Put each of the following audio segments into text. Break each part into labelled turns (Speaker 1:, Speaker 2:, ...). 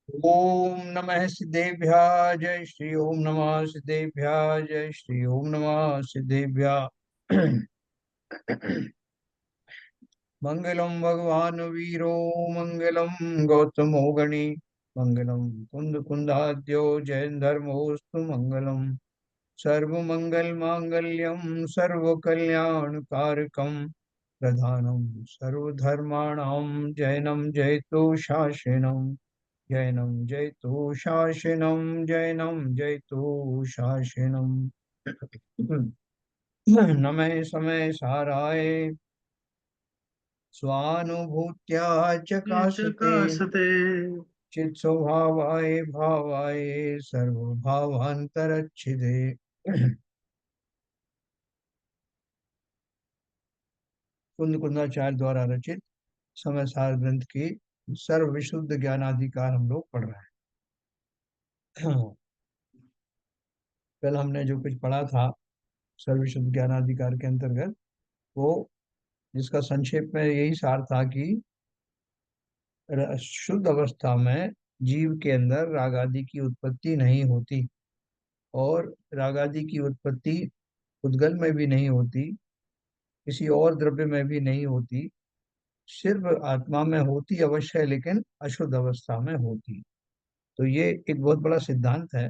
Speaker 1: ओम नमः सिद्धेभ्यः जय श्री ओम नमः सिद्धेभ्यः जय श्री ओम नमः सिद्धेभ्यः। मंगलम भगवान वीरो मंगलम गौतमो गणि मंगलम कुंद कुंदाद्यो जैन धर्मोस्तु मंगलम सर्वमंगल मांगल्यम सर्व कल्याण कारकम प्रधानम सर्वधर्माणां जैनम जयतु शासनम जैनम जयतु शासनम जैनम जयतु शासनम। नमः समय साराय स्वानुभूत्या चकासते
Speaker 2: चकासते।
Speaker 1: चित स्वभावाय भावाय सर्वभावांतरच्छिदे। कुंद कुंदाचार्य द्वारा रचित समय सार ग्रंथ की सर्व विशुद्ध ज्ञानाधिकार हम लोग पढ़ रहे हैं। कल हमने जो कुछ पढ़ा था सर्व विशुद्ध ज्ञानाधिकार के अंतर्गत, वो जिसका संक्षेप में यही सार था कि शुद्ध अवस्था में जीव के अंदर राग आदि की उत्पत्ति नहीं होती, और राग आदि की उत्पत्ति उद्गल में भी नहीं होती, किसी और द्रव्य में भी नहीं होती, सिर्फ आत्मा में होती अवश्य है, लेकिन अशुद्ध अवस्था में होती। तो ये एक बहुत बड़ा सिद्धांत है।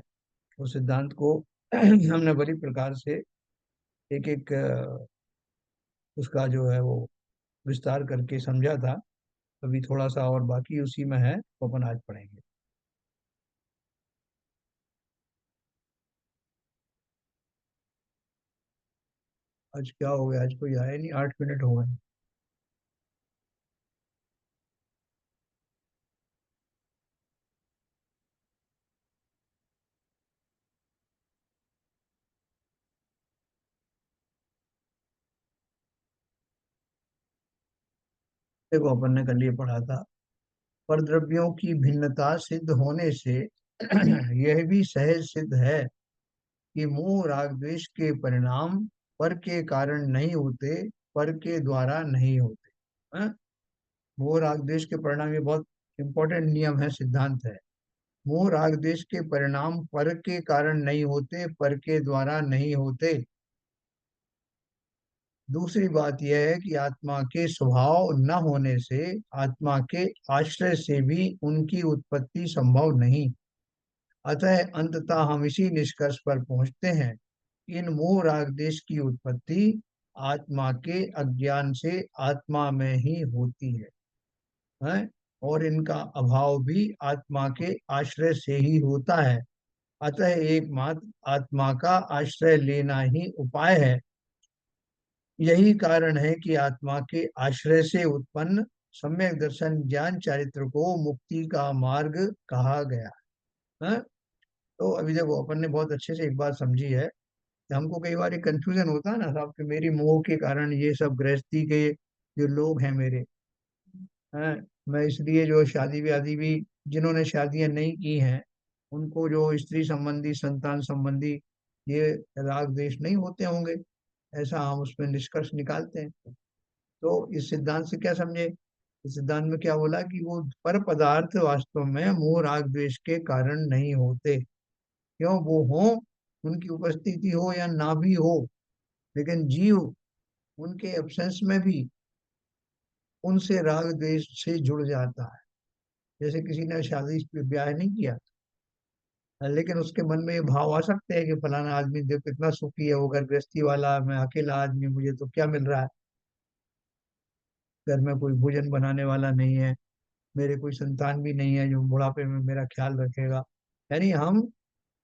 Speaker 1: उस सिद्धांत को हमने बड़ी प्रकार से एक एक उसका जो है वो विस्तार करके समझा था। अभी थोड़ा सा और बाकी उसी में है, तो अपन आज पढ़ेंगे। आज क्या हो गया, आज कोई आया नहीं, 8 मिनट हो गए। देखो, अपन ने कल ये पढ़ा था, परद्रव्यों की भिन्नता सिद्ध होने से यह भी सहज सिद्ध है कि मोह राग द्वेष के परिणाम पर के कारण नहीं होते, पर के द्वारा नहीं होते हैं? मोह राग द्वेष के परिणाम, ये बहुत इंपॉर्टेंट नियम है, सिद्धांत है। मोह राग द्वेष के परिणाम पर के कारण नहीं होते, पर के द्वारा नहीं होते। दूसरी बात यह है कि आत्मा के स्वभाव न होने से आत्मा के आश्रय से भी उनकी उत्पत्ति संभव नहीं। अतः अंततः हम इसी निष्कर्ष पर पहुंचते हैं, इन मोह राग देश की उत्पत्ति आत्मा के अज्ञान से आत्मा में ही होती है? और इनका अभाव भी आत्मा के आश्रय से ही होता है। अतः एकमात्र आत्मा का आश्रय लेना ही उपाय है। यही कारण है कि आत्मा के आश्रय से उत्पन्न सम्यक दर्शन ज्ञान चारित्र को मुक्ति का मार्ग कहा गया है। तो अभी देखो, अपन ने बहुत अच्छे से एक बात समझी है कि हमको कई बार कंफ्यूजन होता है ना साहब, कि मेरी मोह के कारण ये सब गृहस्थी के जो लोग हैं मेरे हैं, मैं इसलिए जो शादी व्यादी भी, जिन्होंने शादियां नहीं की हैं, उनको जो स्त्री संबंधी संतान संबंधी ये राग द्वेष नहीं होते होंगे, ऐसा हम उसमें निष्कर्ष निकालते हैं। तो इस सिद्धांत से क्या समझे, इस सिद्धांत में क्या बोला कि वो पर पदार्थ वास्तव में मोह राग द्वेष के कारण नहीं होते। क्यों वो हो, उनकी उपस्थिति हो या ना भी हो, लेकिन जीव उनके एब्सेंस में भी उनसे राग द्वेष से जुड़ जाता है। जैसे किसी ने शादी ब्याह नहीं किया, लेकिन उसके मन में ये भाव आ सकते हैं कि फलाना आदमी देखो कितना सुखी है, वो घर गृहस्थी वाला, मैं अकेला आदमी, मुझे तो क्या मिल रहा है, घर में कोई भोजन बनाने वाला नहीं है, मेरे कोई संतान भी नहीं है जो बुढ़ापे में मेरा ख्याल रखेगा। यानी हम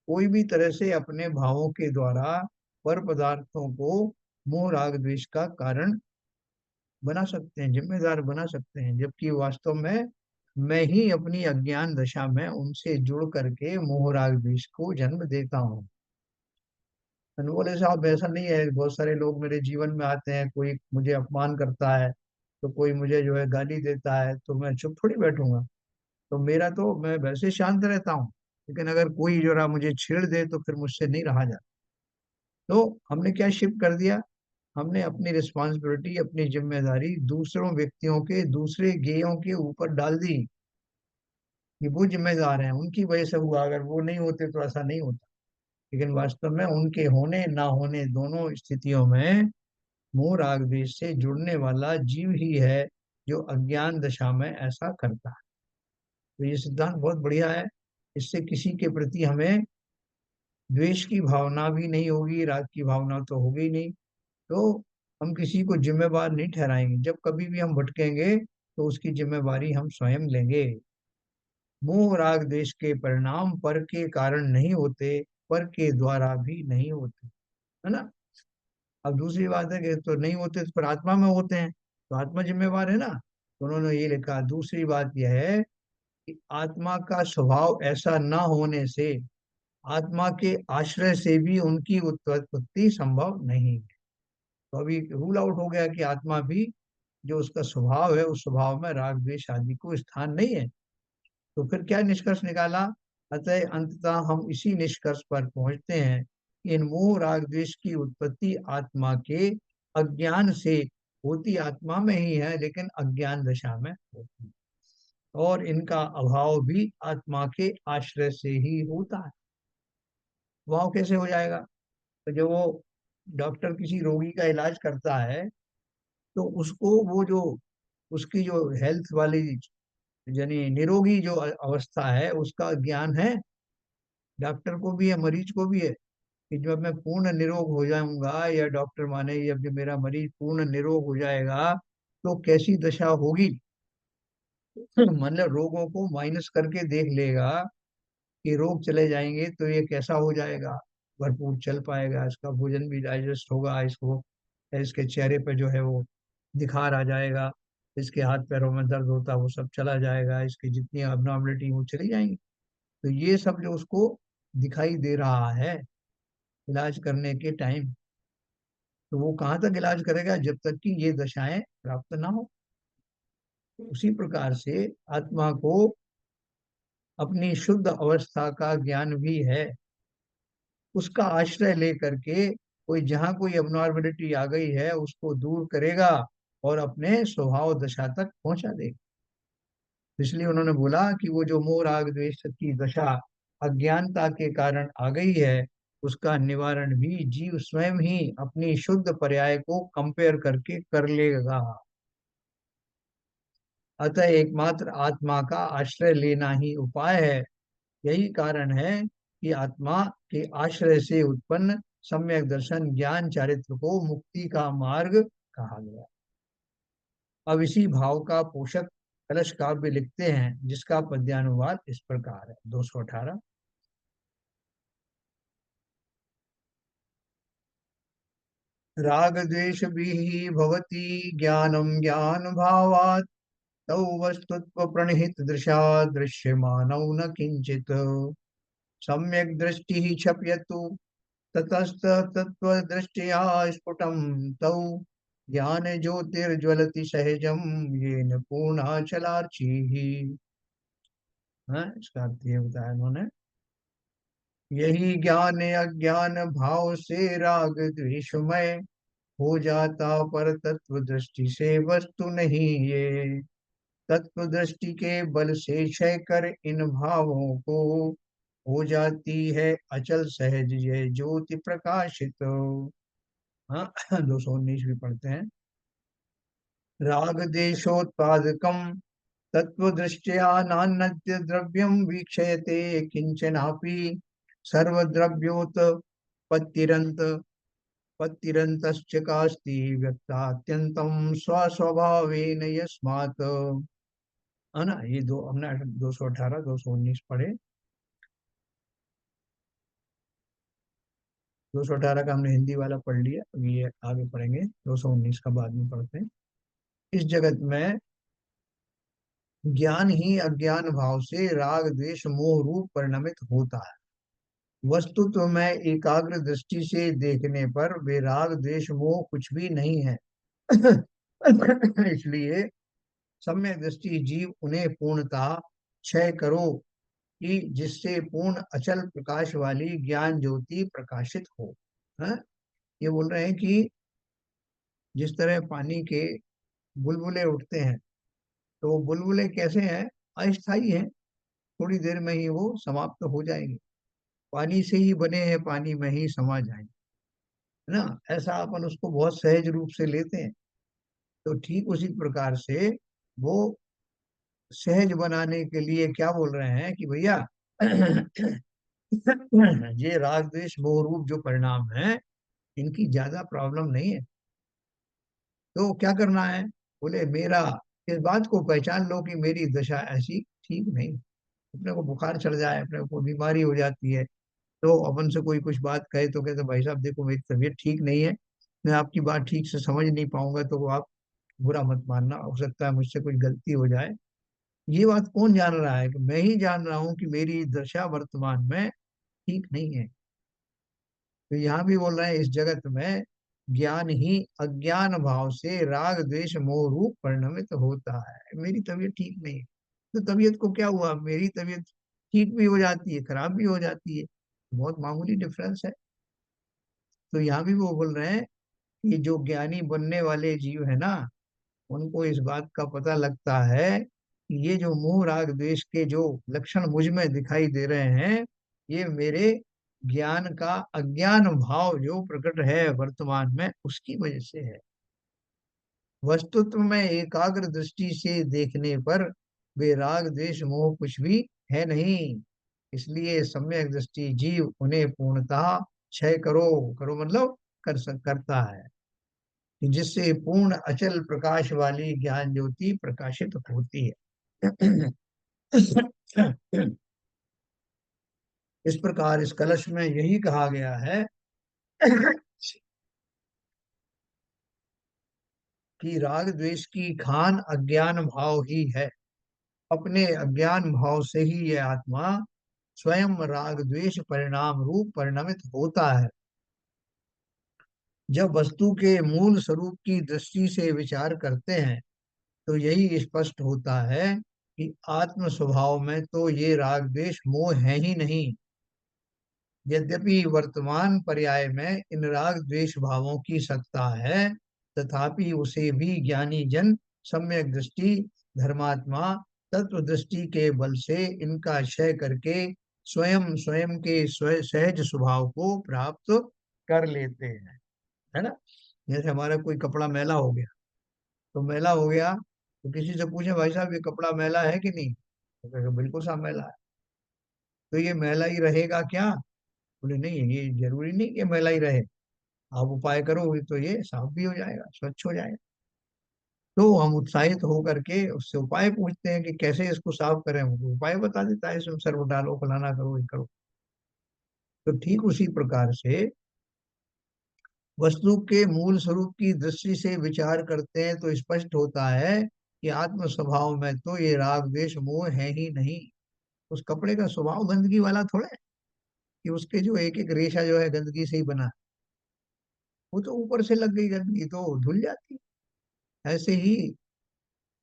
Speaker 1: कोई भी तरह से अपने भावों के द्वारा पर पदार्थों को मोह राग द्वेष का कारण बना सकते हैं, जिम्मेदार बना सकते हैं, जबकि वास्तव में मैं ही अपनी अज्ञान दशा में उनसे जुड़ करके मोह राग द्वेष को जन्म देता हूँ। मैंने बोले साहब ऐसा नहीं है, बहुत सारे लोग मेरे जीवन में आते हैं, कोई मुझे अपमान करता है, तो कोई मुझे जो है गाली देता है, तो मैं चुप थोड़ी बैठूंगा। तो मेरा तो, मैं वैसे शांत रहता हूँ, लेकिन अगर कोई जरा मुझे छेड़ दे तो फिर मुझसे नहीं रहा जाता। तो हमने क्या शिफ्ट कर दिया, हमने अपनी रिस्पॉन्सिबिलिटी, अपनी जिम्मेदारी दूसरों व्यक्तियों के, दूसरे गेयों के ऊपर डाल दी। कि वो जिम्मेदार हैं, उनकी वजह से हुआ, अगर वो नहीं होते तो ऐसा नहीं होता। लेकिन वास्तव में उनके होने ना होने दोनों स्थितियों में मोह राग द्वेष से जुड़ने वाला जीव ही है जो अज्ञान दशा में ऐसा करता है। तो ये सिद्धांत बहुत बढ़िया है। इससे किसी के प्रति हमें द्वेष की भावना भी नहीं होगी, राग की भावना तो होगी ही नहीं। तो हम किसी को जिम्मेवार नहीं ठहराएंगे। जब कभी भी हम भटकेंगे तो उसकी जिम्मेवारी हम स्वयं लेंगे। मोह राग देश के परिणाम पर के कारण नहीं होते, पर के द्वारा भी नहीं होते, है ना। अब दूसरी बात है कि तो नहीं होते तो पर आत्मा में होते हैं, तो आत्मा जिम्मेवार है ना। तो उन्होंने ये लिखा, दूसरी बात यह है कि आत्मा का स्वभाव ऐसा न होने से आत्मा के आश्रय से भी उनकी उत्पत्ति संभव नहीं है। तो अभी रूल आउट हो गया कि आत्मा भी, जो उसका स्वभाव है, उस स्वभाव में राग द्वेष आदि को स्थान नहीं है। तो फिर क्या निष्कर्ष निकाला? अतः अंततः हम इसी निष्कर्ष पर पहुंचते हैं कि इन मोह राग द्वेष की उत्पत्ति आत्मा के अज्ञान से होती आत्मा में ही है, लेकिन अज्ञान दशा में होती है। और इनका अभाव भी आत्मा के आश्रय से ही होता है। अभाव कैसे हो जाएगा? तो जब वो डॉक्टर किसी रोगी का इलाज करता है, तो उसको वो जो उसकी जो हेल्थ वाली, यानी निरोगी जो अवस्था है, उसका ज्ञान है। डॉक्टर को भी है, मरीज को भी है, कि जब मैं पूर्ण निरोग हो जाऊंगा, या डॉक्टर माने जब मेरा मरीज पूर्ण निरोग हो जाएगा तो कैसी दशा होगी। मतलब रोगों को माइनस करके देख लेगा कि रोग चले जाएंगे तो ये कैसा हो जाएगा, भरपूर चल पाएगा, इसका भोजन भी डाइजेस्ट होगा, इसको, इसके चेहरे पे जो है वो निखार आ जाएगा, इसके हाथ पैरों में दर्द होता वो सब चला जाएगा, इसकी जितनी अबनॉर्मलिटी वो चली जाएंगी। तो ये सब जो उसको दिखाई दे रहा है इलाज करने के टाइम, तो वो कहाँ तक इलाज करेगा जब तक कि ये दशाएं प्राप्त ना हो। तो उसी प्रकार से आत्मा को अपनी शुद्ध अवस्था का ज्ञान भी है। उसका आश्रय लेकर के कोई, जहाँ कोई अबनॉर्मेलिटी आ गई है उसको दूर करेगा और अपने स्वभाव दशा तक पहुंचा देगा। इसलिए उन्होंने बोला कि वो जो मोह राग द्वेष की दशा अज्ञानता के कारण आ गई है, उसका निवारण भी जीव स्वयं ही अपनी शुद्ध पर्याय को कंपेयर करके कर लेगा। अतः एकमात्र आत्मा का आश्रय लेना ही उपाय है। यही कारण है कि आत्मा के आश्रय से उत्पन्न सम्यक दर्शन ज्ञान चारित्र को मुक्ति का मार्ग कहा गया। अब इसी भाव का पोषक कलश काव्य लिखते हैं, जिसका पद्यानुवाद इस प्रकार है, 218। राग द्वेष भी भवति ज्ञानम ज्ञान भावात्, तौ वस्तुत्व प्रणहित दृशा दृश्यमानौ न किंचित। सम्यक दृष्टि क्षप्यतु ततस्त तत्वदृष्ट्या स्फुटं तौ, ज्ञान ज्योतिर्ज्वलति सहजम येन पूर्णाचलार्चिः। हाँ, इसका अर्थ ये बताया उन्होंने, यही ज्ञान अज्ञान भाव से राग द्वेषमय हो जाता, पर तत्व दृष्टि से वस्तु नहीं ये। तत्व दृष्टि के बल से क्षय कर इन भावों को हो जाती है अचल सहज ये ज्योति प्रकाशित। हाँ, 219 भी पढ़ते हैं। राग देशोत्पादकम तत्व दृष्टिया नान्यद्य द्रव्यम वीक्षयते किंचनापि, सर्वद्रव्योत पत्तिरंत पत्तिरंतश्च कास्ति व्यक्तात्यंतम स्वस्वभावेन यस्मात्। है ना, ये दो हमने 218 219 पढ़े। 218 का हमने हिंदी वाला पढ़ लिया, अभी ये आगे पढ़ेंगे, 219 का बाद में पढ़ते हैं। इस जगत में ज्ञान ही अज्ञान भाव से राग द्वेष मोह रूप परिणमित होता है। वस्तुत्व में एकाग्र दृष्टि से देखने पर वे राग द्वेष मोह कुछ भी नहीं है। इसलिए सम्यक दृष्टि जीव उन्हें पूर्णतः क्षय करो, कि जिससे पूर्ण अचल प्रकाश वाली ज्ञान ज्योति प्रकाशित हो। हाँ? ये बोल रहे हैं कि जिस तरह पानी के बुलबुले उठते हैं, तो वो बुलबुले कैसे हैं? अस्थाई हैं। थोड़ी देर में ही वो समाप्त हो जाएंगे। पानी से ही बने हैं, पानी में ही समा जाएंगे, है ना। ऐसा अपन उसको बहुत सहज रूप से लेते हैं। तो ठीक उसी प्रकार से वो सहज बनाने के लिए क्या बोल रहे हैं कि भैया ये राग द्वेष मोह रूप जो परिणाम है, इनकी ज्यादा प्रॉब्लम नहीं है। तो क्या करना है? बोले मेरा, इस बात को पहचान लो कि मेरी दशा ऐसी ठीक नहीं। अपने को बुखार चढ़ जाए, अपने को बीमारी हो जाती है, तो अपन से कोई कुछ बात कहे तो कहते भाई साहब देखो मेरी तबीयत ठीक नहीं है, मैं आपकी बात ठीक से समझ नहीं पाऊंगा, तो वो आप बुरा मत मानना, हो सकता है मुझसे कुछ गलती हो जाए। ये बात कौन जान रहा है? कि मैं ही जान रहा हूँ कि मेरी दशा वर्तमान में ठीक नहीं है। तो यहाँ भी बोल रहे हैं इस जगत में ज्ञान ही अज्ञान भाव से राग द्वेष मोह रूप परिणमित होता है। मेरी तबीयत ठीक नहीं है, तो तबीयत को क्या हुआ? मेरी तबीयत ठीक भी हो जाती है, खराब भी हो जाती है, बहुत मामूली डिफरेंस है। तो यहाँ भी वो बोल रहे हैं कि जो ज्ञानी बनने वाले जीव है ना, उनको इस बात का पता लगता है कि ये जो मोह राग द्वेष के जो लक्षण मुझ में दिखाई दे रहे हैं, ये मेरे ज्ञान का अज्ञान भाव जो प्रकट है वर्तमान में, उसकी वजह से है। वस्तुत्व में एकाग्र दृष्टि से देखने पर वे राग द्वेष मोह कुछ भी है नहीं। इसलिए सम्यक दृष्टि जीव उन्हें पूर्णतः क्षय करो, करो मतलब करता है, कि जिससे पूर्ण अचल प्रकाश वाली ज्ञान ज्योति प्रकाशित होती है। इस प्रकार इस कलश में यही कहा गया है कि राग द्वेष की खान अज्ञान भाव ही है। अपने अज्ञान भाव से ही यह आत्मा स्वयं राग द्वेष परिणाम रूप परिणमित होता है। जब वस्तु के मूल स्वरूप की दृष्टि से विचार करते हैं, तो यही स्पष्ट होता है कि आत्म स्वभाव में तो ये राग द्वेष मोह है ही नहीं। यद्यपि वर्तमान पर्याय में इन राग द्वेष भावों की सत्ता है, तथापि उसे भी ज्ञानी जन सम्यक दृष्टि धर्मात्मा तत्व दृष्टि के बल से इनका क्षय करके स्वयं स्वयं के सहज स्वभाव को प्राप्त कर लेते हैं, है ना। जैसे हमारा कोई कपड़ा मैला हो गया, तो मैला हो गया, तो किसी से पूछे भाई साहब ये कपड़ा मैला है कि नहीं, तो कहेगा बिल्कुल साहब मैला है। तो ये मैला ही रहेगा क्या? बोले नहीं, ये जरूरी नहीं कि मैला ही रहे, आप उपाय करोगे तो ये साफ भी हो जाएगा, स्वच्छ हो जाएगा। तो हम उत्साहित होकर के उससे उपाय पूछते हैं कि कैसे इसको साफ करें, वो उपाय बता देता है, इसमें सर्फ डालो, फलाना करो, ये करो। तो ठीक उसी प्रकार से वस्तु के मूल स्वरूप की दृष्टि से विचार करते हैं तो स्पष्ट होता है कि आत्म स्वभाव में तो ये राग द्वेष मोह है ही नहीं। उस कपड़े का स्वभाव गंदगी वाला थोड़ा है, कि उसके जो एक एक रेशा जो है गंदगी से ही बना है। वो तो ऊपर से लग गई गंदगी तो धुल जाती है। ऐसे ही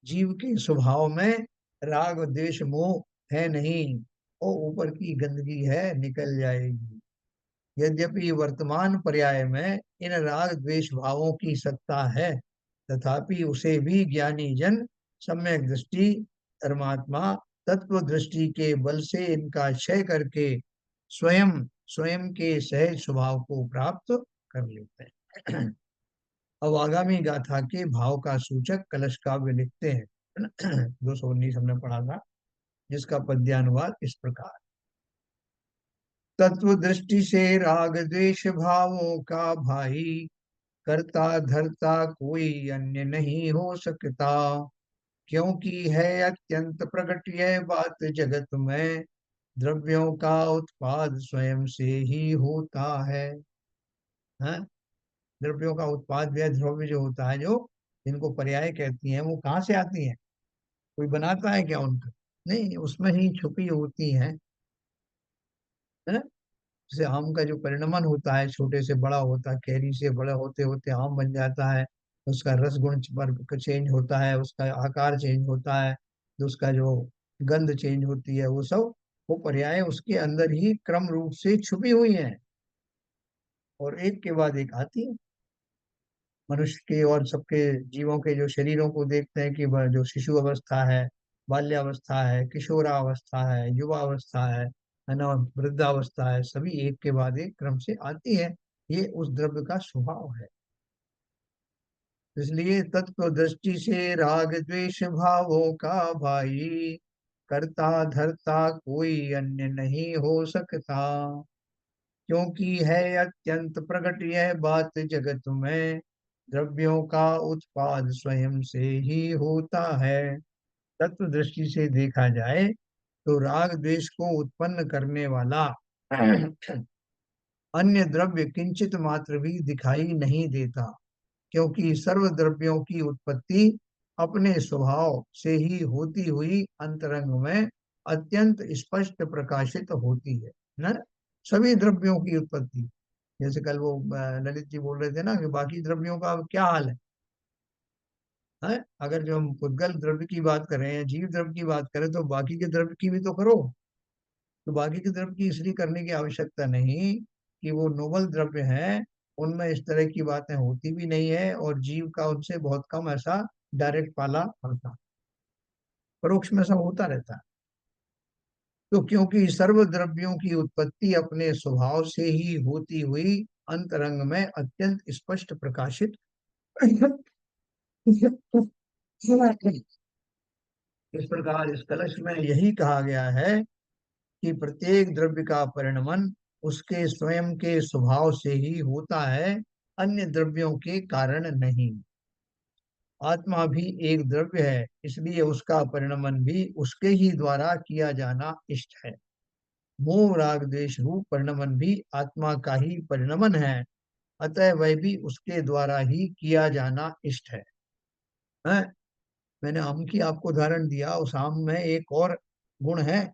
Speaker 1: जीव के स्वभाव में राग द्वेष मोह है नहीं, वो ऊपर की गंदगी है, निकल जाएगी। यद्यपि वर्तमान पर्याय में इन राग द्वेष भावों की सत्ता है, तथापि उसे भी ज्ञानी जन सम्यक दृष्टि धर्मात्मा तत्व दृष्टि के बल से इनका क्षय करके स्वयं स्वयं के सहज स्वभाव को प्राप्त कर लेते हैं। अब आगामी गाथा के भाव का सूचक कलश काव्य लिखते हैं। 219 हमने पढ़ा था, जिसका पद्यानुवाद इस प्रकार। तत्व दृष्टि से राग द्वेष भावों का भाई, करता धरता कोई अन्य नहीं हो सकता, क्योंकि है अत्यंत प्रकट यह बात जगत में, द्रव्यों का उत्पाद स्वयं से ही होता है। हाँ? द्रव्यों का उत्पाद व्यय द्रव्य जो होता है, जो जिनको पर्याय कहती हैं, वो कहाँ से आती हैं? कोई बनाता है क्या उनका? नहीं, उसमें ही छुपी होती हैं, है ना। जैसे आम का जो परिणमन होता है, छोटे से बड़ा होता है, कैरी से बड़ा होते होते आम बन जाता है, उसका रस गुण पर चेंज होता है, उसका आकार चेंज होता है, तो उसका जो गंध चेंज होती है, वो सब वो पर्याय उसके अंदर ही क्रम रूप से छुपी हुई हैं, और एक के बाद एक आती है। मनुष्य के और सबके जीवों के जो शरीरों को देखते हैं कि वह जो शिशु अवस्था है, बाल्यावस्था है, किशोरावस्था है, युवावस्था है ना, और वृद्धावस्था है, सभी एक के बाद एक क्रम से आती है। ये उस द्रव्य का स्वभाव है। इसलिए तत्व दृष्टि से राग द्वेष भावों का भाई, करता धरता कोई अन्य नहीं हो सकता। क्योंकि है अत्यंत प्रकट यह बात जगत में, द्रव्यों का उत्पाद स्वयं से ही होता है। तत्व दृष्टि से देखा जाए तो राग द्वेष को उत्पन्न करने वाला अन्य द्रव्य किंचित मात्र भी दिखाई नहीं देता। क्योंकि सर्व द्रव्यों की उत्पत्ति अपने स्वभाव से ही होती हुई अंतरंग में अत्यंत स्पष्ट प्रकाशित होती है ना। सभी द्रव्यों की उत्पत्ति, जैसे कल वो ललित जी बोल रहे थे ना कि बाकी द्रव्यों का अब क्या हाल है? अगर जो हम उद्गल द्रव्य की बात करें या जीव द्रव्य की बात करें तो बाकी के द्रव्य की भी तो करो। तो बाकी के द्रव्य की इसलिए करने की आवश्यकता नहीं कि वो नोबल द्रव्य हैं, उनमें इस तरह की बातें होती भी नहीं है, और जीव का उनसे बहुत कम ऐसा डायरेक्ट पाला पड़ता, परोक्ष में सब होता रहता है। तो क्योंकि सर्व द्रव्यों की उत्पत्ति अपने स्वभाव से ही होती हुई अंतरंग में अत्यंत स्पष्ट प्रकाशित इस प्रकार इस कलश में यही कहा गया है कि प्रत्येक द्रव्य का परिणमन उसके स्वयं के स्वभाव से ही होता है, अन्य द्रव्यों के कारण नहीं। आत्मा भी एक द्रव्य है, इसलिए उसका परिणमन भी उसके ही द्वारा किया जाना इष्ट है। मोह राग द्वेष रूप परिणमन भी आत्मा का ही परिणमन है, अतः वह भी उसके द्वारा ही किया जाना इष्ट है? मैंने आम की आपको उदाहरण दिया, उस आम में एक और गुण है,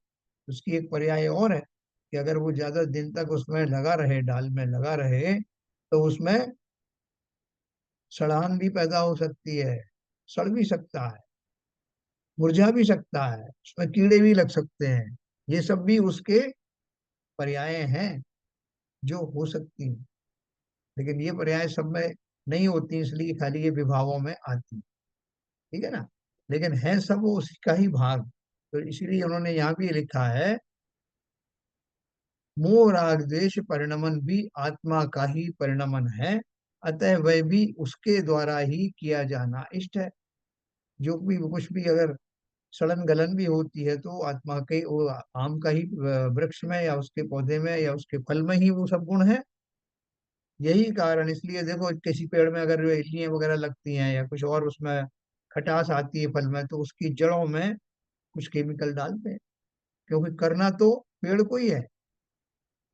Speaker 1: उसकी एक पर्याय और है कि अगर वो ज्यादा दिन तक उसमें लगा रहे, डाल में लगा रहे, तो उसमें सड़ाहन भी पैदा हो सकती है, सड़ भी सकता है, मुरझा भी सकता है, उसमें कीड़े भी लग सकते हैं। ये सब भी उसके पर्याय हैं जो हो सकती हैं, लेकिन ये पर्याय सब में नहीं होती, इसलिए खाली ये विभागों में आती है। ठीक है ना। लेकिन है सब वो उसी का ही भाग, तो इसीलिए उन्होंने यहाँ भी लिखा है, मोह राग द्वेष परिणमन भी आत्मा का ही परिणमन है, अतः वह भी उसके द्वारा ही किया जाना इष्ट है। जो भी कुछ भी अगर सड़न गलन भी होती है तो आत्मा के वो आम का ही वृक्ष में या उसके पौधे में या उसके फल में ही वो सब गुण है। यही कारण, इसलिए देखो किसी पेड़ में अगर इल्लियां वगैरह लगती हैं या कुछ और उसमें खटास आती है फल में, तो उसकी जड़ों में कुछ केमिकल डालते हैं, क्योंकि करना तो पेड़ को ही है।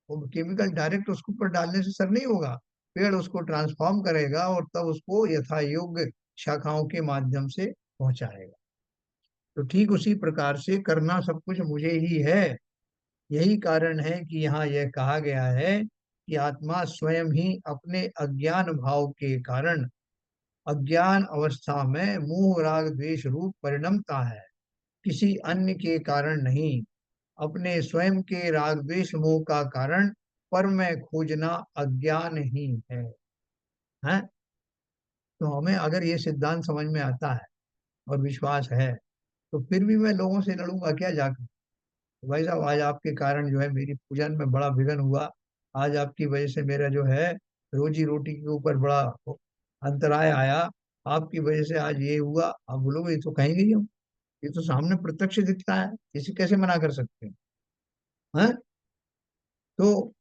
Speaker 1: वो केमिकल डायरेक्ट उसके ऊपर डालने से सर नहीं होगा, पेड़ उसको ट्रांसफॉर्म करेगा और तब उसको यथा योग्य शाखाओं के माध्यम से पहुंचाएगा। तो ठीक उसी प्रकार से करना सब कुछ मुझे ही है। यही कारण है कि यहाँ यह कहा गया है कि आत्मा स्वयं ही अपने अज्ञान भाव के कारण अज्ञान अवस्था में मोह राग द्वेष रूप परिणमता है, किसी अन्य के कारण नहीं। अपने स्वयं के राग द्वेष मोह का कारण पर में खोजना अज्ञान ही है? तो हमें अगर ये सिद्धांत समझ में आता है और विश्वास है, तो फिर भी मैं लोगों से लड़ूंगा क्या जाकर? भाई साहब, आज आपके कारण जो है मेरी पूजन में बड़ा विघ्न हुआ, आज आपकी वजह से मेरा जो है रोजी रोटी के ऊपर बड़ा अंतराय आया, आपकी वजह से आज ये हुआ। आप बोलोगे ये तो कहीं नहीं हो, ये तो सामने प्रत्यक्ष दिखता है, इसे कैसे मना कर सकते हैं? हैं? तो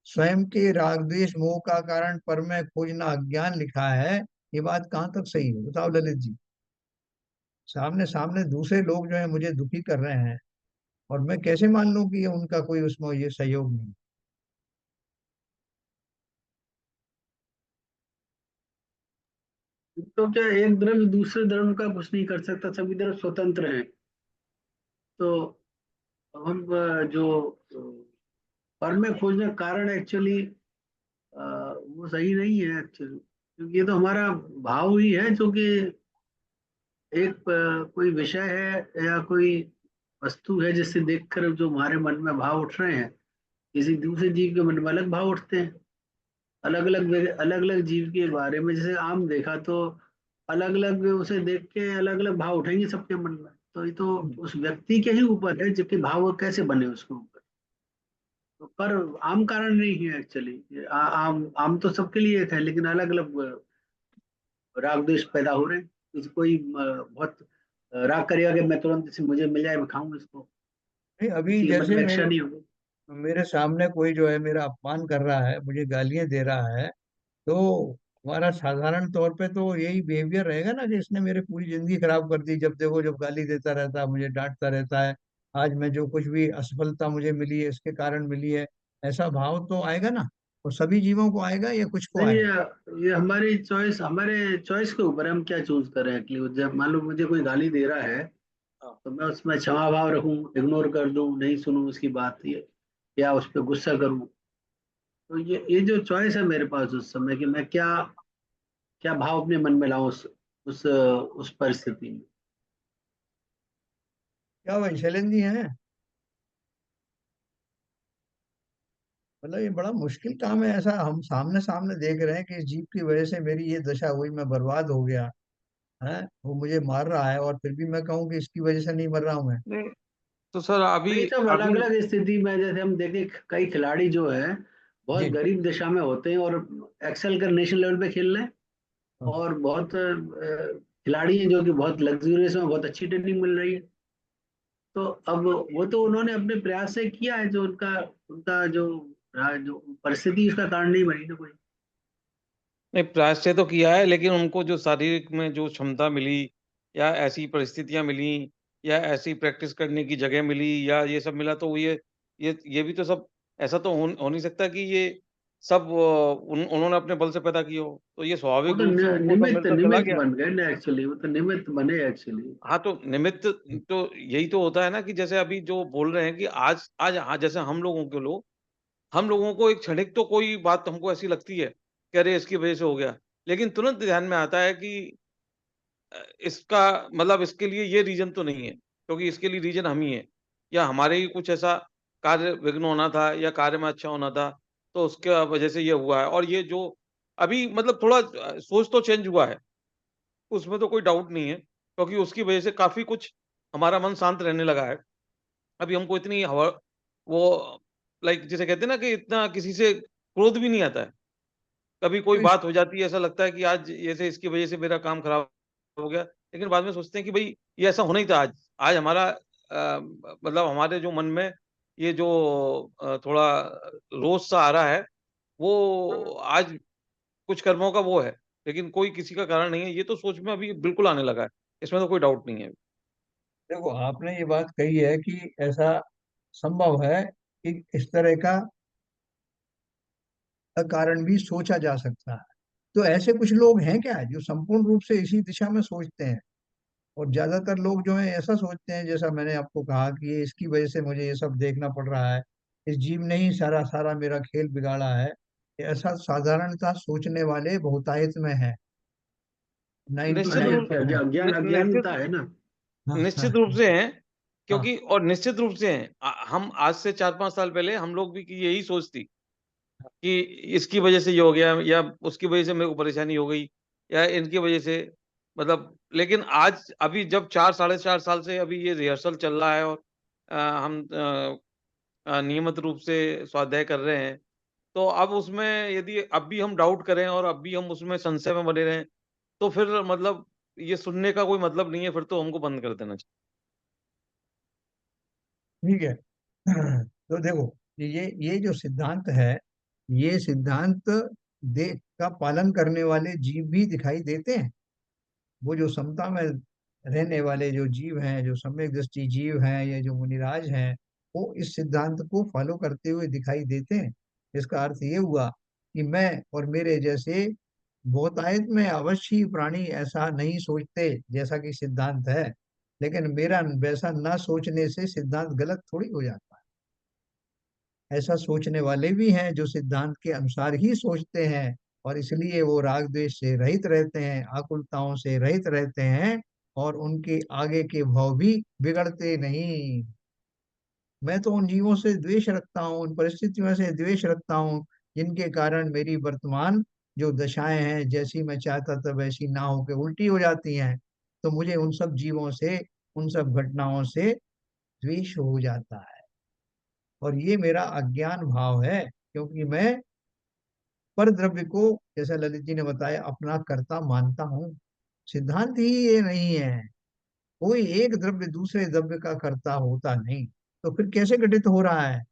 Speaker 1: स्वयं के राग द्वेष मोह का कारण पर में खोजना अज्ञान लिखा है, ये बात कहाँ तक सही है बताओ ललित जी? सामने सामने दूसरे लोग जो है मुझे दुखी कर रहे हैं, और मैं कैसे मान लूं कि ये उनका कोई उसमें ये सहयोग नहीं?
Speaker 2: तो क्या एक द्रव्य दूसरे द्रव्य का कुछ नहीं कर सकता, सभी द्रव्य स्वतंत्र हैं। तो हम जो पर में खोजने का कारण एक्चुअली वो सही नहीं है एक्चुअली, क्योंकि ये तो हमारा भाव ही है, जो कि एक कोई विषय है या कोई वस्तु है जिससे देखकर जो हमारे मन में भाव उठ रहे हैं, किसी दूसरे जीव के मन में अलग भाव उठते हैं। अलग अलग जीव के बारे में, जैसे आम देखा तो अलग अलग उसे देख के अलग अलग भाव उठेंगे सबके मन में। तो ये तो उस व्यक्ति के ही ऊपर है जबकि भाव वो कैसे बने उसके ऊपर। तो पर आम कारण नहीं है एक्चुअली, आम आम तो सबके लिए एक है, लेकिन अलग अलग राग द्वेष पैदा हो रहे हैं। किसी कोई बहुत राग करेगा कि मैं तुरंत इसे मुझे मिल जाए मैं खाऊं इसको,
Speaker 1: नहीं, अभी
Speaker 2: किसी के मन
Speaker 1: जैसे
Speaker 2: में इच्छा
Speaker 1: मेरे
Speaker 2: नहीं होगी।
Speaker 1: मेरे सामने कोई जो है मेरा अपमान कर रहा है, मुझे गालियां दे रहा है, तो हमारा साधारण तौर पे तो यही बिहेवियर रहेगा ना कि इसने मेरी पूरी जिंदगी खराब कर दी, जब देखो जब गाली देता रहता है, मुझे डांटता रहता है, आज मैं जो कुछ भी असफलता मुझे मिली है इसके कारण मिली है, ऐसा भाव तो आएगा ना। और सभी जीवों को आएगा या कुछ को
Speaker 2: नहीं,
Speaker 1: आएगा?
Speaker 2: ये हमारे चॉइस के ऊपर है, हम क्या चूज करें एक्चुअली। जब मान लो मुझे कोई गाली दे रहा है
Speaker 1: हाँ।
Speaker 2: तो मैं उसमें क्षमा भाव रखूं, इग्नोर कर दूं, नहीं सुनूं उसकी बात, ये या उस पर गुस्सा करूं। तो ये जो चॉइस है मेरे पास उस समय कि मैं क्या क्या भाव अपने मन में लाऊं उस परिस्थिति में।
Speaker 1: क्या भाई शैलेंद्र जी हैं? मतलब ये बड़ा मुश्किल काम है, ऐसा हम सामने सामने देख रहे हैं कि इस जीव की वजह से मेरी ये दशा हुई, मैं बर्बाद हो गया है, वो मुझे मार रहा है, और फिर भी मैं कहूँ कि इसकी वजह से नहीं मर रहा हूं मैं।
Speaker 3: नहीं तो सर अभी
Speaker 2: नहीं, सब अलग
Speaker 3: अभी
Speaker 2: अलग स्थिति में, जैसे हम देखें कई खिलाड़ी जो है बहुत
Speaker 1: जी।
Speaker 2: गरीब दशा में होते हैं और एक्सेल कर नेशनल लेवल पे खेल रहे हैं।
Speaker 1: हाँ।
Speaker 2: और बहुत खिलाड़ी हैं जो कि बहुत लग्जूरियस में बहुत अच्छी ट्रेनिंग मिल रही है। तो अब वो तो उन्होंने अपने प्रयास से किया है, जो उनका उनका जो परिस्थिति उसका कारण नहीं बनी ना कोई।
Speaker 3: नहीं प्रयास से तो किया है, लेकिन उनको जो शारीरिक में जो क्षमता मिली या ऐसी परिस्थितियां मिली या ऐसी प्रैक्टिस करने की जगह मिली या ये सब मिला, तो ये भी तो सब ऐसा तो हो नहीं सकता कि ये सब उन्होंने अपने बल से पैदा किया हो। तो ये
Speaker 2: वो
Speaker 3: स्वाभाविक
Speaker 2: तो
Speaker 3: रूप से उनको सब
Speaker 2: निमित्त
Speaker 3: मिलकर चला
Speaker 2: निमित्त
Speaker 3: गया।
Speaker 2: बन गए ना एक्चुअली, वो तो निमित्त बने एक्चुअली।
Speaker 3: हाँ, तो निमित्त तो यही तो होता है ना कि जैसे अभी जो बोल रहे हैं कि आज आज हाँ, जैसे हम लोगों को एक क्षणिक तो कोई बात हमको ऐसी लगती है कि अरे इसकी वजह से हो गया। लेकिन तुरंत ध्यान में आता है कि इसका मतलब इसके लिए ये रीज़न तो नहीं है, क्योंकि इसके लिए रीज़न हम ही हैं, या हमारे ही कुछ ऐसा कार्य विघ्न होना था या कार्य में अच्छा होना था, तो उसके वजह से ये हुआ है। और ये जो अभी मतलब थोड़ा सोच तो चेंज हुआ है, उसमें तो कोई डाउट नहीं है, क्योंकि उसकी वजह से काफ़ी कुछ हमारा मन शांत रहने लगा है। अभी हमको इतनी हवा वो लाइक जिसे कहते हैं ना कि इतना किसी से क्रोध भी नहीं आता है। कभी कोई
Speaker 1: तो इस
Speaker 3: बात हो जाती है, ऐसा लगता है कि आज जैसे इसकी वजह से मेरा काम खराब हो गया, लेकिन बाद में सोचते हैं कि भई ये ऐसा होना ही था आज। आज हमारा मतलब हमारे जो मन में ये जो थोड़ा रोष सा आ रहा है, वो आज कुछ कर्मों का वो है, लेकिन कोई किसी का कारण नहीं है। ये तो सोच में अभी बिल्कुल आने लगा है, इसमें तो कोई डाउट नहीं है।
Speaker 1: देखो, आपने ये बात कही है कि ऐसा संभव है कि इस तरह का कारण भी सोचा जा सकता है। तो ऐसे कुछ लोग हैं क्या जो संपूर्ण रूप से इसी दिशा में सोचते हैं? और ज्यादातर लोग जो है ऐसा सोचते हैं, जैसा मैंने आपको कहा कि ये इसकी वजह से मुझे ये सब देखना पड़ रहा है, इस जीव ने ही सारा सारा मेरा खेल बिगाड़ा है, ऐसा साधारणतः सोचने वाले बहुतायत में है।
Speaker 2: ये तो
Speaker 1: 99।
Speaker 3: निश्चित
Speaker 2: है,
Speaker 3: रूप
Speaker 2: अज्ञान
Speaker 3: निश्चित
Speaker 2: अज्ञानता है ना।
Speaker 1: हाँ, हाँ,
Speaker 3: निश्चित रूप से हैं,
Speaker 1: हाँ।
Speaker 3: क्योंकि और निश्चित रूप से हैं। हम आज से 4-5 साल पहले हम लोग भी की यही सोच थी कि इसकी वजह से ये हो गया या उसकी वजह से मेरे को परेशानी हो गई या इनकी वजह से मतलब। लेकिन आज अभी जब 4 साढ़े 4 साल से अभी ये रिहर्सल चल रहा है और हम नियमित रूप से स्वाध्याय कर रहे हैं, तो अब उसमें यदि अब भी हम डाउट करें और अब भी हम उसमें संशय में बने रहें, तो फिर मतलब ये सुनने का कोई मतलब नहीं है, फिर तो हमको बंद कर देना चाहिए।
Speaker 1: ठीक है। तो देखो, ये जो सिद्धांत है, ये सिद्धांत दे का पालन करने वाले जीव भी दिखाई देते हैं। वो जो समता में रहने वाले जो जीव हैं, जो सम्यक दृष्टि जीव हैं, ये जो मुनिराज हैं, वो इस सिद्धांत को फॉलो करते हुए दिखाई देते हैं। इसका अर्थ ये हुआ कि मैं और मेरे जैसे बहुतायत में अवश्य ही प्राणी ऐसा नहीं सोचते जैसा कि सिद्धांत है, लेकिन मेरा वैसा ना सोचने से सिद्धांत गलत थोड़ी हो जाता है। ऐसा सोचने वाले भी हैं जो सिद्धांत के अनुसार ही सोचते हैं, और इसलिए वो राग द्वेष से रहित रहते हैं, आकुलताओं से रहित रहते हैं, और उनके आगे के भाव भी बिगड़ते नहीं। मैं तो उन जीवों से द्वेष रखता हूँ, उन परिस्थितियों से द्वेष रखता हूँ जिनके कारण मेरी वर्तमान जो दशाएं हैं, जैसी मैं चाहता था वैसी ना होकर उल्टी हो जाती हैं। तो मुझे उन सब जीवों से उन सब घटनाओं से द्वेष हो जाता है। और ये मेरा अज्ञान भाव है, क्योंकि मैं पर द्रव्य को, जैसा ललित जी ने बताया, अपना कर्ता मानता हूँ। सिद्धांत ही ये नहीं है, कोई एक द्रव्य दूसरे द्रव्य का कर्ता होता नहीं। तो फिर कैसे घटित हो रहा है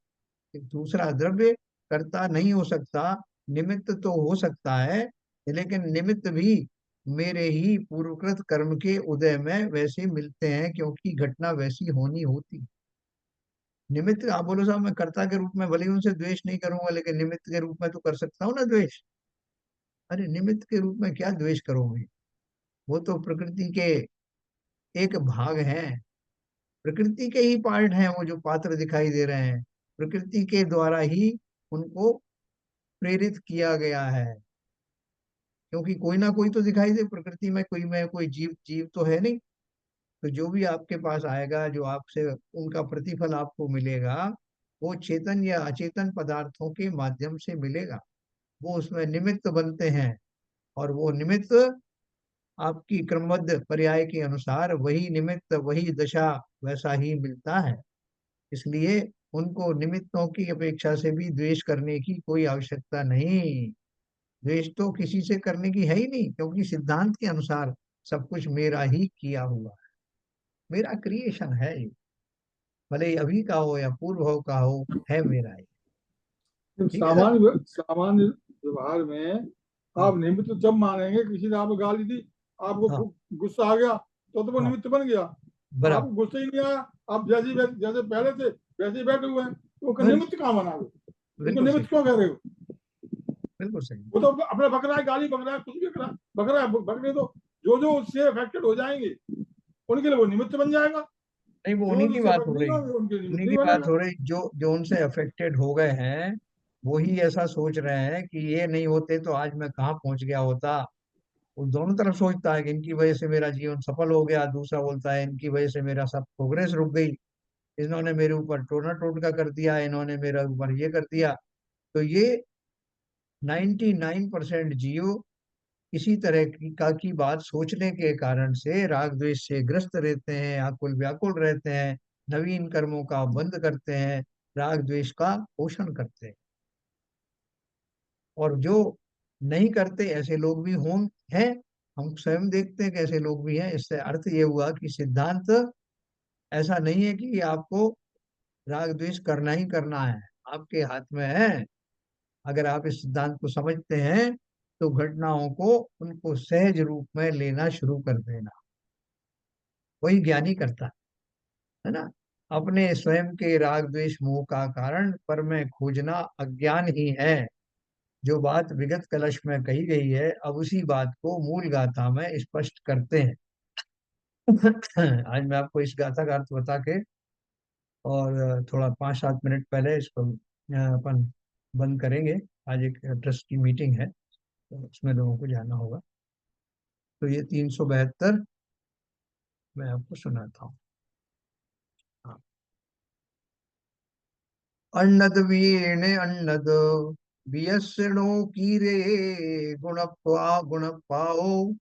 Speaker 1: कि दूसरा द्रव्य कर्ता नहीं हो सकता? निमित्त तो हो सकता है, लेकिन निमित्त भी मेरे ही पूर्वकृत कर्म के उदय में वैसे मिलते हैं, क्योंकि घटना वैसी होनी होती। निमित्त, आप बोलो साहब मैं कर्ता के रूप में भले ही उनसे द्वेष नहीं करूंगा, लेकिन निमित्त के रूप में तो कर सकता हूँ ना द्वेष। अरे निमित्त के रूप में क्या द्वेष करोगे? वो तो प्रकृति के एक भाग हैं, प्रकृति के ही पार्ट हैं, वो जो पात्र दिखाई दे रहे हैं, प्रकृति के द्वारा ही उनको प्रेरित किया गया है। क्योंकि कोई ना कोई तो दिखाई दे प्रकृति में, कोई में कोई जीव जीव तो है नहीं। तो जो भी आपके पास आएगा, जो आपसे उनका प्रतिफल आपको मिलेगा, वो चेतन या अचेतन पदार्थों के माध्यम से मिलेगा। वो उसमें निमित्त बनते हैं, और वो निमित्त आपकी क्रमबद्ध पर्याय के अनुसार वही निमित्त वही दशा वैसा ही मिलता है। इसलिए उनको निमित्तों की अपेक्षा से भी द्वेष करने की कोई आवश्यकता नहीं। द्वेष तो किसी से करने की है ही नहीं, क्योंकि सिद्धांत के अनुसार सब कुछ मेरा ही किया हुआ है, मेरा क्रिएशन है ये। भले ही अभी का हो या पूर्व हो का हो, है मेरा ही। ठीक है सर।
Speaker 4: सामान्य व्यवहार में
Speaker 1: हाँ
Speaker 4: आप निमित्त तो जब मानेंगे, किसी ने आपको गाली दी, आपको
Speaker 1: हाँ
Speaker 4: गुस्सा आ गया, तो वो
Speaker 1: हाँ,
Speaker 4: निमित्त बन गया। आपको
Speaker 1: बराबर।
Speaker 4: गुस्सा ही नहीं आया, आप जैसे पहले थे वैसे ही बैठे हुए हैं, तो उसका
Speaker 1: बिल्कुल,
Speaker 4: निमित्त कहाँ बना? उसको
Speaker 1: बिल्कुल सही,
Speaker 4: निमित्त क्यों कह रहे हो?
Speaker 1: बिल्कुल सही।
Speaker 4: वो तो अपने बक रहा है, गाली बक रहा है, कुछ भी बक रहा है, बकने दो। जो उससे अफेक्टेड हो जाएंगे उनके लिए वो निमित्त बन जाएगा,
Speaker 1: नहीं, वो
Speaker 4: जो
Speaker 1: उन्हीं की
Speaker 4: उससे
Speaker 1: बात
Speaker 4: अफेक्ट
Speaker 1: हो
Speaker 4: नहीं
Speaker 1: रही,
Speaker 4: होंगे उनके लिए निमित्त
Speaker 1: उन्हीं
Speaker 4: नहीं
Speaker 1: की बात
Speaker 4: बनेगा।
Speaker 1: हो रही, जो जो उनसे अफेक्टेड हो गए हैं, वही ऐसा सोच रहे हैं कि ये नहीं होते तो आज मैं कहाँ पहुंच गया होता। वो दोनों तरफ सोचता है कि इनकी वजह से मेरा जीवन सफल हो गया, दूसरा बोलता है इनकी वजह से मेरा सब प्रोग्रेस रुक गई, इन्होंने मेरे ऊपर टोना टोटका कर दिया, इन्होंने मेरे ऊपर ये कर दिया। तो ये 99% जीव इसी तरह की बात सोचने के कारण से राग द्वेष से ग्रस्त रहते हैं, आकुल व्याकुल रहते हैं, नवीन कर्मों का बंद करते हैं, राग द्वेष का पोषण करते हैं। और जो नहीं करते, ऐसे लोग भी हैं, हम स्वयं देखते हैं कि ऐसे लोग भी हैं। इससे अर्थ ये हुआ कि सिद्धांत ऐसा नहीं है कि आपको राग द्वेष करना ही करना है, आपके हाथ में है। अगर आप इस सिद्धांत को समझते हैं, तो घटनाओं को उनको सहज रूप में लेना शुरू कर देना, वही ज्ञानी करता है ना। अपने स्वयं के राग द्वेष मोह का कारण पर में खोजना अज्ञान ही है। जो बात विगत कलश में कही गई है, अब उसी बात को मूल गाथा में स्पष्ट करते हैं। आज मैं आपको इस गाथा का अर्थ बता के, और थोड़ा 5-7 मिनट पहले इसको अपन बंद करेंगे। आज एक ट्रस्ट की मीटिंग है, तो उसमें लोगों को जाना होगा। तो ये 372 मैं आपको सुनाता हूँ। हाँ। अन्नद वीण अन्नद बियसणो कीरे गुण पाओ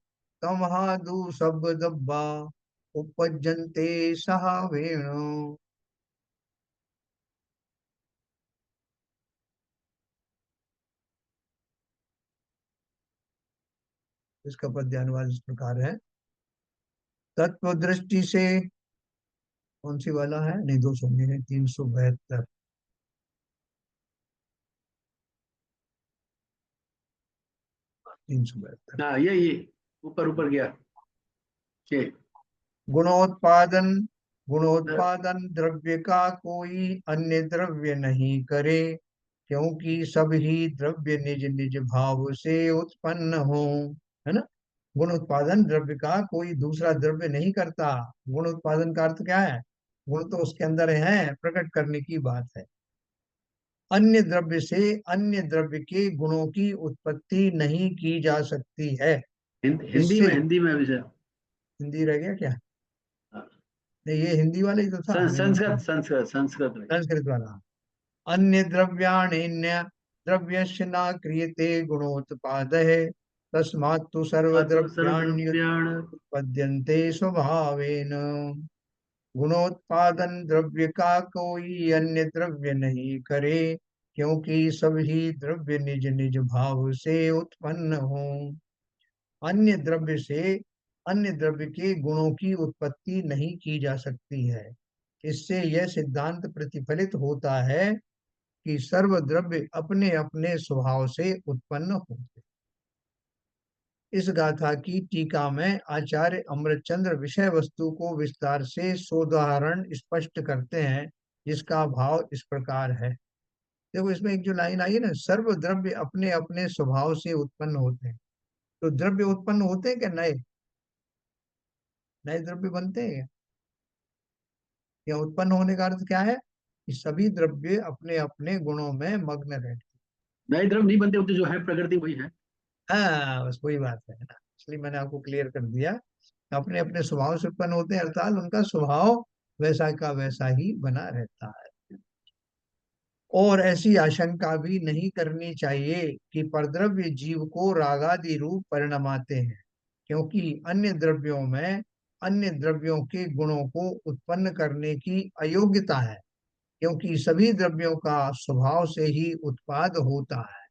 Speaker 1: तमहादु सब दब्बा उपजनते सहा वेणु। इसका पद्यानुवाद इस प्रकार है। तत्व दृष्टि से, कौन सी वाला है? नहीं, 200 में है, 372। 372।
Speaker 2: हाँ ये ऊपर ऊपर गया। ठीक।
Speaker 1: गुणोत्पादन गुणोत्पादन द्रव्य का कोई अन्य द्रव्य नहीं करे, क्योंकि सब ही द्रव्य निज निज भाव से उत्पन्न हो। है ना। गुण उत्पादन द्रव्य का कोई दूसरा द्रव्य नहीं करता। गुण उत्पादन का अर्थ क्या है? गुण तो उसके अंदर है, प्रकट करने की बात है। अन्य द्रव्य से अन्य द्रव्य के गुणों की उत्पत्ति नहीं की जा सकती है। जिससे
Speaker 2: हिंदी में भी सर।
Speaker 1: हिंदी रह गया क्या?
Speaker 2: हाँ,
Speaker 1: नहीं, ये हिंदी वाला ही तो था, मैंने
Speaker 2: संस्कृत में।
Speaker 1: संस्कृत वाला। अन्य द्रव्याण्य द्रव्यस्य न क्रियते गुणोत्पादः, तस्मात् तु
Speaker 2: अतो
Speaker 1: सर्वद्रव्याण्युत्पद्यन्ते
Speaker 2: सर्वद्रव्याण
Speaker 1: स्वभावेन। गुणोत्पादन द्रव्य का कोई अन्य द्रव्य नहीं करे, क्योंकि सभी द्रव्य निज निज भाव से उत्पन्न हो। अन्य द्रव्य से अन्य द्रव्य के गुणों की उत्पत्ति नहीं की जा सकती है। इससे यह सिद्धांत प्रतिफलित होता है कि सर्व द्रव्य अपने अपने स्वभाव से उत्पन्न होते। इस गाथा की टीका में आचार्य अमृतचंद्र विषय वस्तु को विस्तार से सोदाहरण स्पष्ट करते हैं, जिसका भाव इस प्रकार है। देखो इसमें एक जो लाइन आई है ना, सर्व द्रव्य अपने अपने स्वभाव से उत्पन्न होते हैं। तो द्रव्य उत्पन्न होते हैं क्या? नए नए द्रव्य बनते हैं क्या? या उत्पन्न होने का अर्थ क्या है कि सभी द्रव्य अपने अपने गुणों में मग्न रहते हैं।
Speaker 2: नए द्रव्य नहीं बनते होते, जो है प्रकृति वही है।
Speaker 1: हाँ, बस वही बात है ना, इसलिए मैंने आपको क्लियर कर दिया। अपने अपने स्वभाव से उत्पन्न होते हैं, अर्थात उनका स्वभाव वैसा का वैसा ही बना रहता है। और ऐसी आशंका भी नहीं करनी चाहिए कि परद्रव्य जीव को रागादि रूप परिणमाते हैं, क्योंकि अन्य द्रव्यों में अन्य द्रव्यों के गुणों को उत्पन्न करने की अयोग्यता है, क्योंकि सभी द्रव्यों का स्वभाव से ही उत्पाद होता है।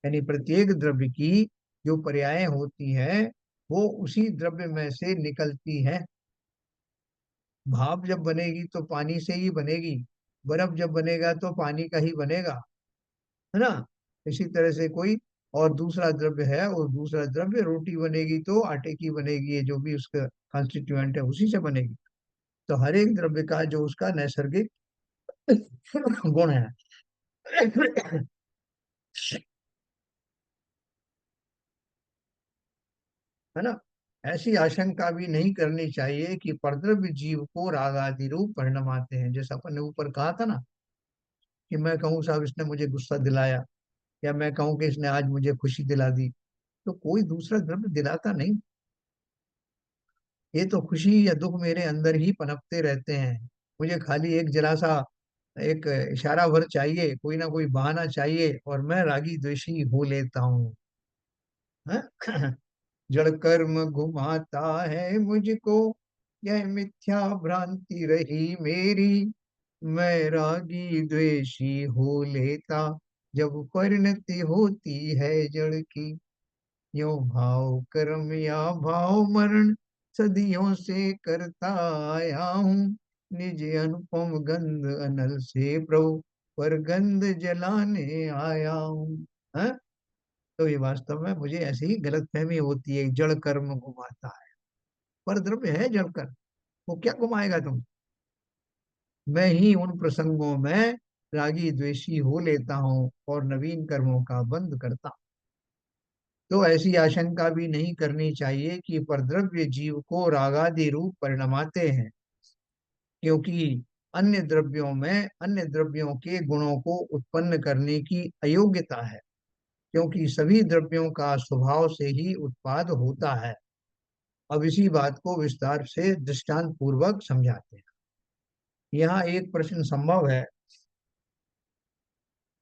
Speaker 1: यानी प्रत्येक द्रव्य की जो पर्यायें होती हैं वो उसी द्रव्य में से निकलती हैं। भाप जब बनेगी तो पानी से ही बनेगी, बर्फ जब बनेगा तो पानी का ही बनेगा, है ना। इसी तरह से कोई और दूसरा द्रव्य है, और दूसरा द्रव्य, रोटी बनेगी तो आटे की बनेगी, ये जो भी उसका कॉन्स्टिट्यूएंट है उसी से बनेगी। तो हर एक द्रव्य का जो उसका नैसर्गिक गुण है है ना। ऐसी आशंका भी नहीं करनी चाहिए कि परद्रव्य जीव को राग आदि रूप परिणाम आते हैं। जैसा अपन ने ऊपर कहा था ना, कि मैं कहूँ साहब इसने मुझे गुस्सा दिलाया, या मैं कहूँ कि इसने आज मुझे खुशी दिला दी, तो कोई दूसरा द्रव्य दिलाता नहीं। ये तो खुशी या दुख मेरे अंदर ही पनपते रहते हैं। मुझे खाली एक जरा सा एक इशारा भर चाहिए, कोई ना कोई बहाना चाहिए, और मैं रागी द्वेषी हो लेता हूँ। हैं? जड़ कर्म घुमाता है मुझको, यह मिथ्या भ्रांति रही मेरी। मैं रागी द्वेषी हो लेता, जब परिणति होती है जड़ की। यो भाव कर्म या भाव मरण, सदियों से करता आया हूँ। निज अनुपम गंध अनल से प्रभु, पर गंध जलाने आया हूँ। हैं? तो ये वास्तव में मुझे ऐसी ही गलतफहमी होती है, जड़ कर्म घुमाता है। पर द्रव्य है जड़ कर्म, वो क्या घुमाएगा तुम। मैं ही उन प्रसंगों में रागी द्वेषी हो लेता हूँ और नवीन कर्मों का बंद करता हूँ। तो ऐसी आशंका भी नहीं करनी चाहिए कि परद्रव्य जीव को रागादि रूप परिणमाते हैं, क्योंकि अन्य द्रव्यों में अन्य द्रव्यों के गुणों को उत्पन्न करने की अयोग्यता है, क्योंकि सभी द्रव्यों का स्वभाव से ही उत्पाद होता है। अब इसी बात को विस्तार से दृष्टांत पूर्वक समझाते हैं। यहाँ एक प्रश्न संभव है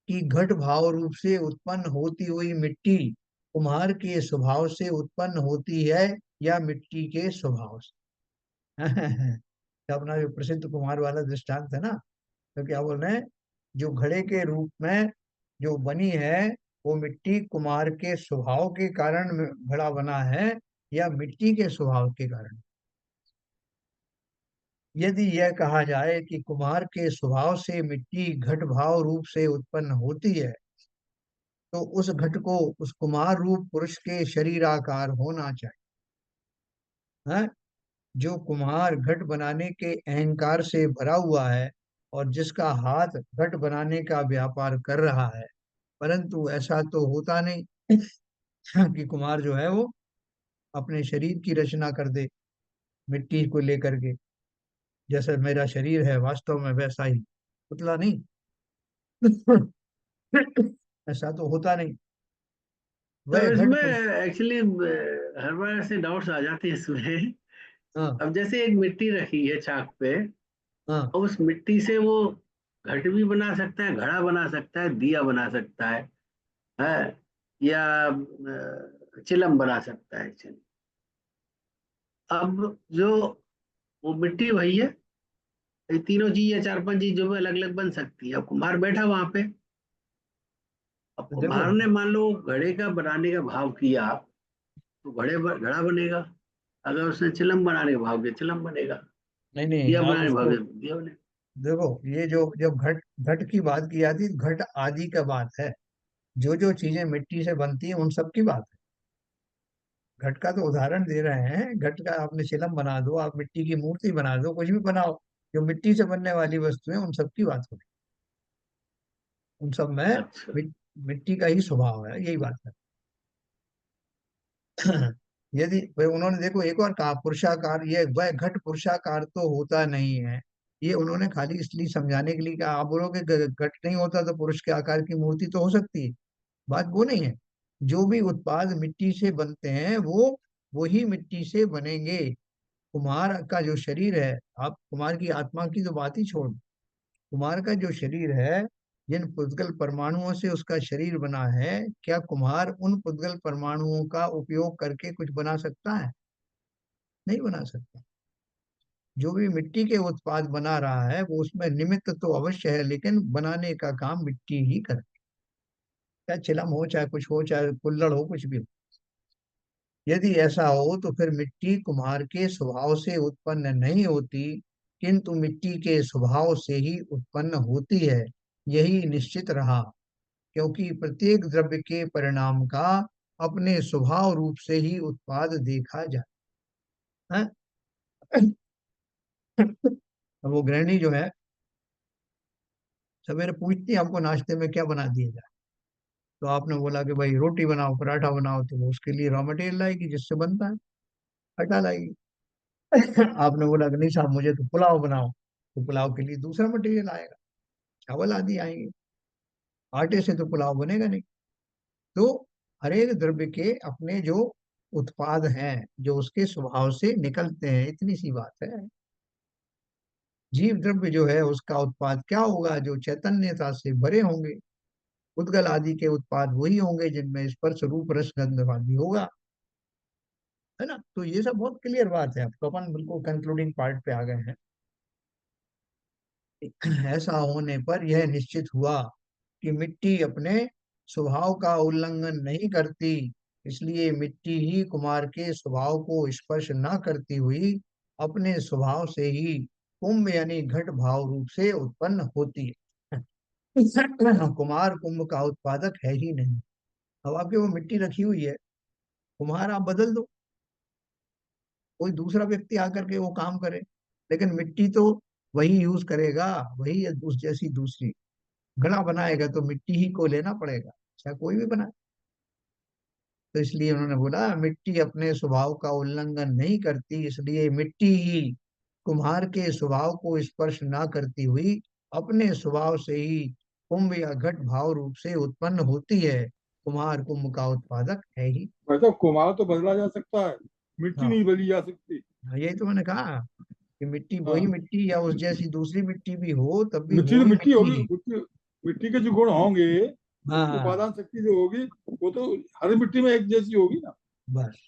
Speaker 1: कि घट भाव रूप से उत्पन्न होती हुई मिट्टी कुम्हार के स्वभाव से उत्पन्न होती है, या मिट्टी के स्वभाव से। तो अपना जो प्रसिद्ध कुम्हार वाला दृष्टांत है ना, तो क्या बोल रहे हैं, जो घड़े के रूप में जो बनी है, वो मिट्टी कुम्हार के स्वभाव के कारण घड़ा बना है, या मिट्टी के स्वभाव के कारण। यदि यह कहा जाए कि कुम्हार के स्वभाव से मिट्टी घट भाव रूप से उत्पन्न होती है, तो उस घट को उस कुम्हार रूप पुरुष के शरीर आकार होना चाहिए। है? जो कुम्हार घट बनाने के अहंकार से भरा हुआ है, और जिसका हाथ घट बनाने का व्यापार कर रहा है, परंतु ऐसा तो होता नहीं कि कुम्हार जो है वो अपने शरीर की रचना कर दे मिट्टी को लेकर के। जैसा मेरा शरीर है वास्तव में वैसा ही, पुतला नहीं। ऐसा तो होता नहीं।
Speaker 2: तो
Speaker 1: वह घट
Speaker 2: इसमें
Speaker 1: पुरुष।
Speaker 2: एक्चुअली हर बार ऐसे डाउट्स आ जाते हैं इसमें।
Speaker 1: हाँ,
Speaker 2: अब जैसे एक मिट्टी रखी है चाक पे,
Speaker 1: हाँ,
Speaker 2: और उस मिट्टी से वो घट भी बना सकता है, घड़ा बना सकता है, दिया बना सकता है या चिलम बना सकता है। अब जो वो मिट्टी वही है, ये तीनों चीज या 4-5 चीज जो भी अलग अलग बन सकती है। अब कुम्हार बैठा वहां पे, अब
Speaker 1: तो देखो,
Speaker 2: कुम्हार ने मान लो घड़े का बनाने का भाव किया तो घड़ा बनेगा। अगर उसने चिलम बनाने का भाव किया चिलम बनेगा।
Speaker 1: नहीं नहीं,
Speaker 2: दिया
Speaker 1: आप
Speaker 2: बनाने का भाव
Speaker 1: उसको
Speaker 2: किया दिया बनेगा।
Speaker 1: देखो, ये जो जब घट घट की बात की जाती है, घट आदि का बात है। जो जो चीजें मिट्टी से बनती हैं उन सब की बात है। घट का तो उदाहरण दे रहे हैं। घट का आपने चिलम बना दो, आप मिट्टी की मूर्ति बना दो, कुछ भी बनाओ, जो मिट्टी से बनने वाली वस्तु है उन सब की बात होगी। उन सब में
Speaker 2: अच्छा।
Speaker 1: मिट्टी का ही स्वभाव है, यही बात है। यदि भाई उन्होंने देखो एक और कहा पुरुषाकार, ये वह घट पुरुषाकार तो होता नहीं है। ये उन्होंने खाली इसलिए समझाने के लिए कहा। आप बोलोगे घट नहीं होता तो पुरुष के आकार की मूर्ति तो हो सकती है, बात वो नहीं है। जो भी उत्पाद मिट्टी से बनते हैं वो ही मिट्टी से बनेंगे। कुम्हार का जो शरीर है, आप कुम्हार की आत्मा की तो बात ही छोड़ दो। कुम्हार का जो शरीर है, जिन पुद्गल परमाणुओं से उसका शरीर बना है, क्या कुम्हार उन पुद्गल परमाणुओं का उपयोग करके कुछ बना सकता है? नहीं बना सकता। जो भी मिट्टी के उत्पाद बना रहा है वो उसमें निमित्त तो अवश्य है, लेकिन बनाने का काम मिट्टी ही करे। चाहे चिलम हो, चाहे कुछ हो, चाहे कुल्हड़ हो, कुछ भी हो। यदि ऐसा हो तो फिर मिट्टी कुम्हार के स्वभाव से उत्पन्न नहीं होती, किंतु मिट्टी के स्वभाव से ही उत्पन्न होती है। यही निश्चित रहा, क्योंकि प्रत्येक द्रव्य के परिणाम का अपने स्वभाव रूप से ही उत्पाद देखा जाता है। अब वो गृहिणी जो है सवेरे पूछती है हमको नाश्ते में क्या बना दिया जाए, तो आपने बोला कि भाई रोटी बनाओ, पराठा बनाओ, तो वो उसके लिए रॉ मटेरियल लाएगी जिससे बनता है, आटा लाएगी। आपने बोला कि नहीं साहब मुझे तो पुलाव बनाओ, तो पुलाव के लिए दूसरा मटेरियल आएगा, चावल आदि आएंगे। आटे से तो पुलाव बनेगा नहीं। तो हर एक द्रव्य के अपने जो उत्पाद हैं, जो उसके स्वभाव से निकलते हैं, इतनी सी बात है। जीव द्रव्य जो है उसका उत्पाद क्या होगा? जो चैतन्यता से भरे होंगे। उद्गल आदि के उत्पाद वही होंगे जिनमें स्पर्श रूप रस गंध आदि होगा, है ना। तो ये सब बहुत क्लियर बात है। अब तो अपन बिल्कुल कंक्लूडिंग पार्ट पे आ गए हैं। ऐसा होने पर यह निश्चित हुआ कि मिट्टी अपने स्वभाव का उल्लंघन नहीं करती, इसलिए मिट्टी ही कुमार के स्वभाव को स्पर्श न करती हुई अपने स्वभाव से ही कुंभ यानी घट भाव रूप से उत्पन्न होती है। कुमार कुंभ का उत्पादक है ही नहीं। अब आपके वो मिट्टी रखी हुई है, कुम्हार आप बदल दो, कोई दूसरा व्यक्ति आकर के वो काम करे, लेकिन मिट्टी तो वही यूज करेगा, वही उस जैसी दूसरी। घड़ा बनाएगा तो मिट्टी ही को लेना पड़ेगा, चाहे कोई भी बनाए। तो इसलिए उन्होंने बोला मिट्टी अपने स्वभाव का उल्लंघन नहीं करती, इसलिए मिट्टी ही कुम्हार के स्वभाव को स्पर्श ना करती हुई अपने स्वभाव से ही कुंभ या घट भाव रूप से उत्पन्न होती है। कुम्हार कुंभ का उत्पादक है ही।
Speaker 4: भाई साहब कुम्हार तो बदला जा सकता है, मिट्टी
Speaker 1: हाँ,
Speaker 4: नहीं बदली जा सकती।
Speaker 1: यही तो मैंने कहा कि मिट्टी वही
Speaker 4: हाँ,
Speaker 1: मिट्टी या उस जैसी दूसरी मिट्टी भी हो, तब भी
Speaker 4: मिट्टी तो
Speaker 1: होगी
Speaker 4: मिट्टी
Speaker 1: मिट्टी
Speaker 4: होगी,
Speaker 1: ही।
Speaker 4: मिट्टी मिट्टी के जो गुण होंगे,
Speaker 1: हाँ,
Speaker 4: उपादान शक्ति जो होगी, वो तो हर मिट्टी में एक जैसी होगी ना।
Speaker 1: बस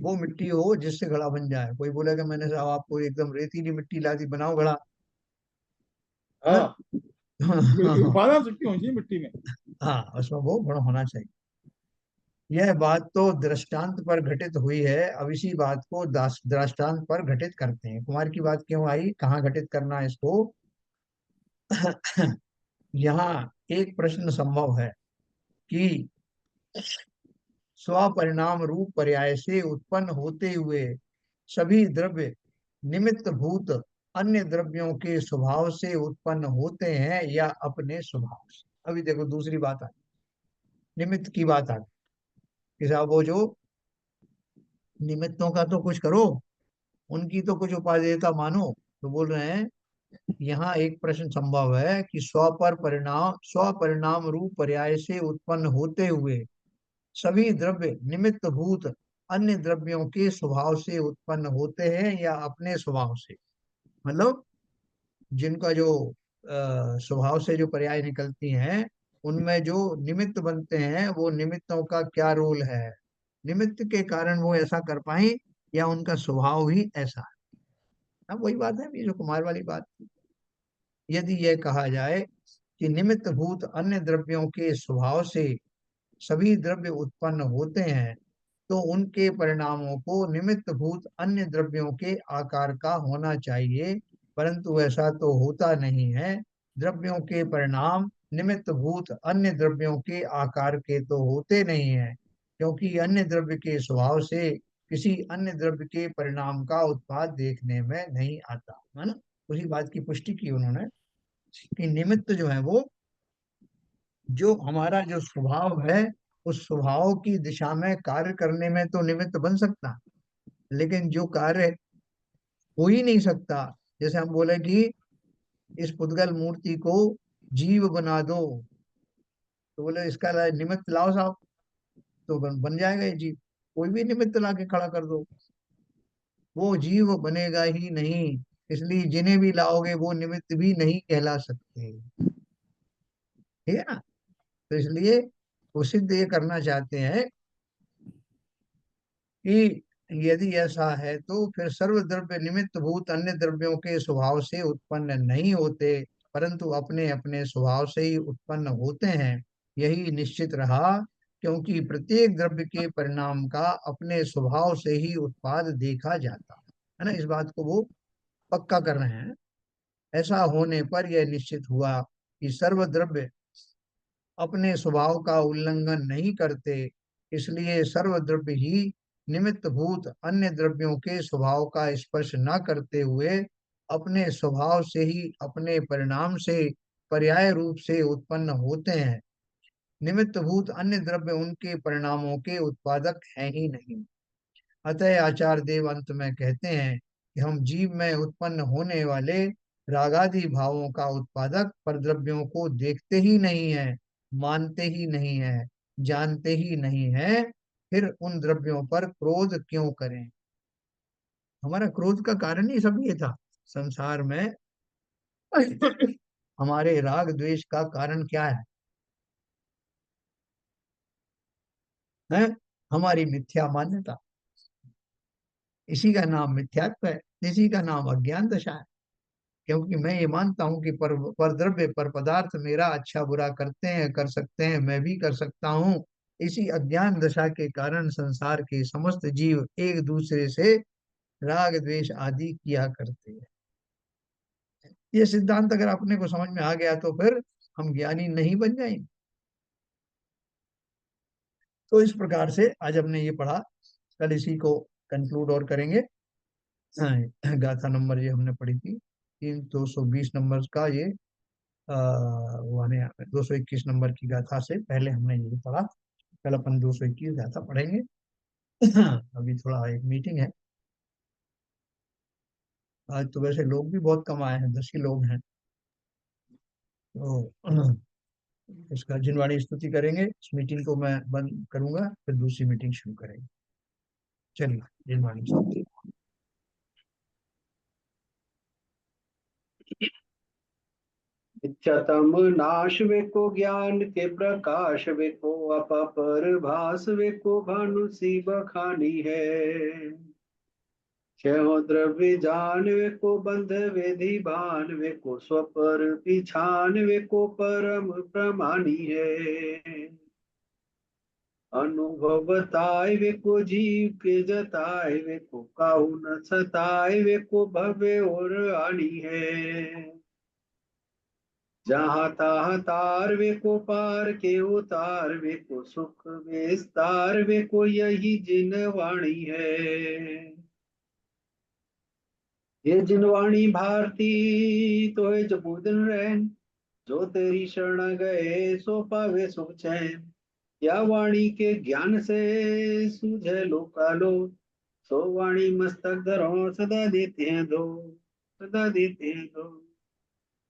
Speaker 1: वो मिट्टी हो जिससे घड़ा बन जाए। कोई बोलेगा मैंने साहब आपको एकदम रेतीली मिट्टी ला दी, बनाओ घड़ा, हाँ?
Speaker 4: हाँ, उपादान शक्ति होनी चाहिए मिट्टी में।
Speaker 1: हाँ, उसमें वो गुण होना चाहिए। यह बात तो दृष्टांत पर घटित हुई है, अब इसी बात को दृष्टांत पर घटित करते हैं। कुमार की बात क्यों आई, कहाँ घटित करना है इसको? यहाँ एक प्रश्न संभव है कि स्वपरिणाम रूप पर्याय से उत्पन्न होते हुए सभी द्रव्य निमित्त भूत अन्य द्रव्यों के स्वभाव से उत्पन्न होते हैं या अपने स्वभाव से। अभी देखो दूसरी बात आ गई, निमित्त की बात आ गई कि साहब वो जो निमित्तों का तो कुछ करो, उनकी तो कुछ उपादेयता मानो। तो बोल रहे हैं यहाँ एक प्रश्न संभव है कि स्वपरिणाम रूप पर्याय से उत्पन्न होते हुए सभी द्रव्य निमित्त भूत अन्य द्रव्यों के स्वभाव से उत्पन्न होते हैं या अपने स्वभाव से। मतलब जिनका जो स्वभाव से जो पर्याय निकलती हैं, उनमें जो निमित्त बनते हैं वो निमित्तों का क्या रोल है, निमित्त के कारण वो ऐसा कर पाए या उनका स्वभाव ही ऐसा हाँ वही बात है, ये जो कुमार वाली बात थी। यदि यह कहा जाए कि निमित्त भूत अन्य द्रव्यों के स्वभाव से सभी द्रव्य उत्पन्न होते हैं, तो उनके परिणामों को निमित्त भूत अन्य द्रव्यों के आकार का होना चाहिए, परंतु ऐसा तो होता नहीं है। द्रव्यों के परिणाम निमित्त भूत अन्य द्रव्यों के आकार के तो होते नहीं है, क्योंकि अन्य द्रव्य के स्वभाव से किसी अन्य द्रव्य के परिणाम का उत्पाद देखने में नहीं आता, है ना। उसी बात की पुष्टि की उन्होंने कि निमित्त जो है वो, जो हमारा जो स्वभाव है, उस स्वभाव की दिशा में कार्य करने में तो निमित्त बन सकता, लेकिन जो कार्य हो ही नहीं सकता, जैसे हम बोले कि इस पुद्गल मूर्ति को जीव बना दो, तो बोले इसका निमित्त लाओ साहब, तो बन जाएगा ये जीव। कोई भी निमित्त ला के खड़ा कर दो, वो जीव बनेगा ही नहीं। इसलिए जिन्हें भी लाओगे वो निमित्त भी नहीं कहला सकते, ठीक है ना। तो इसलिए वो सिद्ध ये करना चाहते हैं कि यदि ऐसा है तो फिर सर्वद्रव्य निमित्त भूत अन्य द्रव्यों के स्वभाव से उत्पन्न नहीं होते, परंतु अपने अपने स्वभाव से ही उत्पन्न होते हैं। यही निश्चित रहा, क्योंकि प्रत्येक द्रव्य के परिणाम का अपने स्वभाव से ही उत्पाद देखा जाता है ना। इस बात को वो पक्का कर रहे हैं। ऐसा होने पर यह निश्चित हुआ कि सर्वद्रव्य अपने स्वभाव का उल्लंघन नहीं करते, इसलिए सर्वद्रव्य ही निमित्त भूत अन्य द्रव्यों के स्वभाव का स्पर्श न करते हुए अपने स्वभाव से ही अपने परिणाम से पर्याय रूप से उत्पन्न होते हैं। निमित्त भूत अन्य द्रव्य उनके परिणामों के उत्पादक हैं ही नहीं। अतः आचार्य देव अंत में कहते हैं कि हम जीव में उत्पन्न होने वाले रागादि भावों का उत्पादक परद्रव्यों को देखते ही नहीं है, मानते ही नहीं है, जानते ही नहीं है, फिर उन द्रव्यों पर क्रोध क्यों करें। हमारा क्रोध का कारण ही सब ये था संसार में। हमारे राग द्वेष का कारण क्या है? हमारी मिथ्या मान्यता। इसी का नाम मिथ्यात्व है, इसी का नाम अज्ञान दशा है। क्योंकि मैं ये मानता हूँ कि पर द्रव्य पर पदार्थ मेरा अच्छा बुरा करते हैं, कर सकते हैं, मैं भी कर सकता हूँ। इसी अज्ञान दशा के कारण संसार के समस्त जीव एक दूसरे से राग द्वेष आदि किया करते हैं। ये सिद्धांत अगर अपने को समझ में आ गया तो फिर हम ज्ञानी नहीं बन जाएंगे। तो इस प्रकार से आज हमने ये पढ़ा, कल इसी को कंक्लूड और करेंगे। गाथा नंबर ये हमने पढ़ी थी 220 नंबर का, ये वो 221 नंबर की गाथा से पहले हमने ये पढ़ा। कल अपन 221 गाथा पढ़ेंगे। अभी थोड़ा एक मीटिंग है आज, तो वैसे लोग भी बहुत कम आए हैं, 10 ही लोग हैं। तो इसका जिनवाणी स्तुति करेंगे, इस मीटिंग को मैं बंद करूंगा, फिर दूसरी मीटिंग शुरू करेंगे। चलिए जिनवाणी स्तुति।
Speaker 2: नित्यतम नाश वेको ज्ञान के प्रकाश वेको अपर भास वेको भानु सी बखानी है। छो द्रव्य जान वेको बंध वेधि भान वेको स्वपर पिछान वेको परम प्रमाणी है। अनुभव बताए वेको जीव के जताए वेको काहू न सताए वेको भव्य और आनी है। जहाँ तहाँ तार वे को पार के उतार वे को सुख विस्तार वे को यही जिन वाणी है। ये जिन वाणी भारती तो है जबूदन रहन, जो तेरी शरण गए सो पावे सुख चैन। या वाणी के ज्ञान से सूझे लोकालो, सो वाणी मस्तक धरो सदा देते हैं दो, सदा देते हैं दो।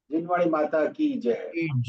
Speaker 2: जिनवाणी माता की जय।
Speaker 1: जय।